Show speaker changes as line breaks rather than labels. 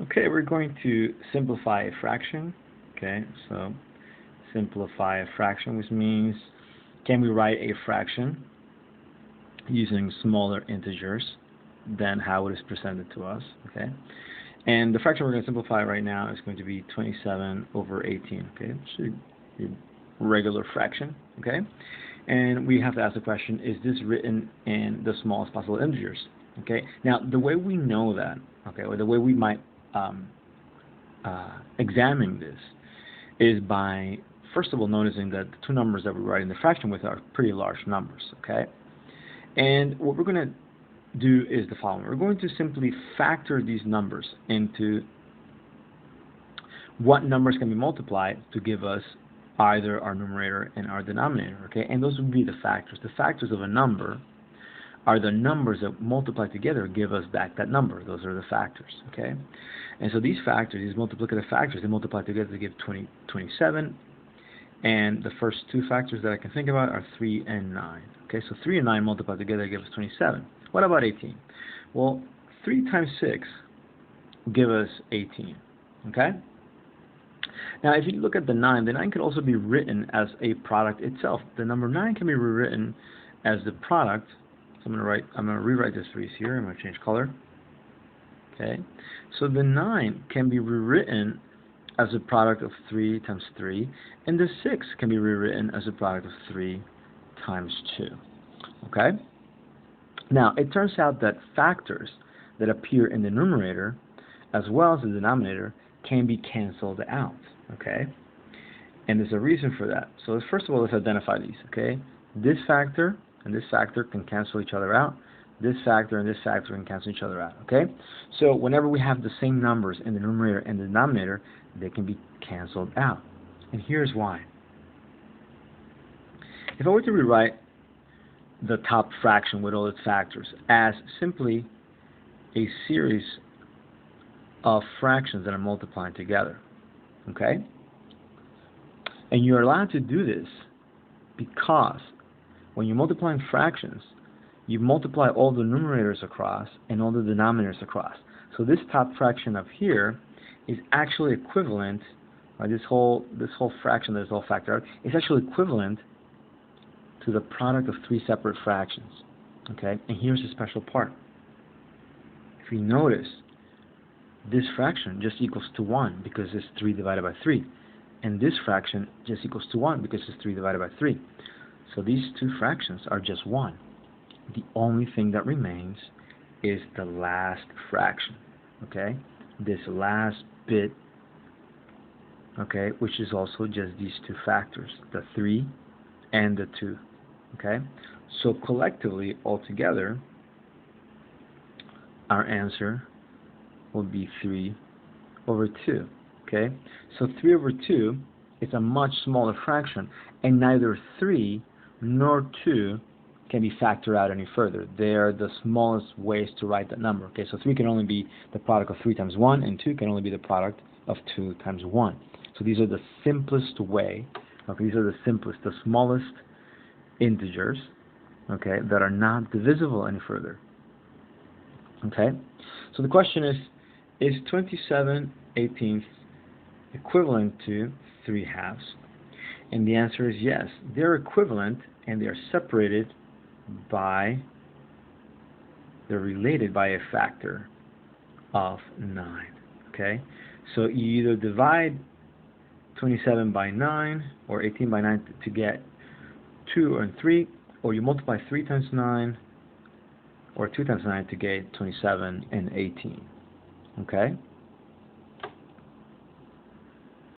Okay, we're going to simplify a fraction. Okay, so simplify a fraction, which means can we write a fraction using smaller integers than how it is presented to us? Okay, and the fraction we're going to simplify right now is going to be 27 over 18. Okay, it's a regular fraction. Okay, and we have to ask the question: is this written in the smallest possible integers? Okay, now the way we know that, okay, or the way we might examining this is by, first of all, noticing that the two numbers that we're writing the fraction with are pretty large numbers, okay? And what we're going to do is the following. We're going to simply factor these numbers into what numbers can be multiplied to give us either our numerator and our denominator, okay? And those would be the factors. The factors of a number are the numbers that multiply together give us back that number. Those are the factors, okay? And so these factors, these multiplicative factors, they multiply together to give 27. And the first two factors that I can think about are 3 and 9. Okay, so 3 and 9 multiplied together give us 27. What about 18? Well, 3 times 6 will give us 18. Okay? Now, if you look at the 9 can also be written as a product itself. The number 9 can be rewritten as the product. So I'm going to rewrite this for you here. I'm going to change color. Okay, so the 9 can be rewritten as a product of 3 times 3, and the 6 can be rewritten as a product of 3 times 2. Okay? Now, it turns out that factors that appear in the numerator as well as the denominator can be canceled out. Okay? And there's a reason for that. So first of all, let's identify these. Okay? This factor and this factor can cancel each other out. This factor and this factor can cancel each other out, okay? So whenever we have the same numbers in the numerator and the denominator, they can be canceled out. And here's why. If I were to rewrite the top fraction with all its factors as simply a series of fractions that are multiplying together, okay? And you're allowed to do this because when you're multiplying fractions, you multiply all the numerators across and all the denominators across. So this top fraction up here is actually equivalent, right, this whole fraction, this whole factor, is actually equivalent to the product of 3 separate fractions. Okay? And here's the special part. If you notice, this fraction just equals to 1 because it's 3 divided by 3. And this fraction just equals to 1 because it's 3 divided by 3. So these two fractions are just 1. The only thing that remains is the last fraction, okay? This last bit, okay, which is also just these two factors, the 3 and the 2, okay? So collectively, altogether, our answer will be 3 over 2, okay? So 3 over 2 is a much smaller fraction, and neither 3 nor 2 can be factored out any further. They are the smallest ways to write that number. Okay, so 3 can only be the product of 3 times 1, and 2 can only be the product of 2 times 1. So these are the simplest way, okay, these are the simplest, the smallest integers, okay, that are not divisible any further. Okay, so the question is 27/18 equivalent to 3/2? And the answer is yes. They're equivalent and they are separated by, they're related by a factor of 9. Okay, so you either divide 27 by 9 or 18 by 9 to get 2 and 3, or you multiply 3 times 9 or 2 times 9 to get 27 and 18. Okay,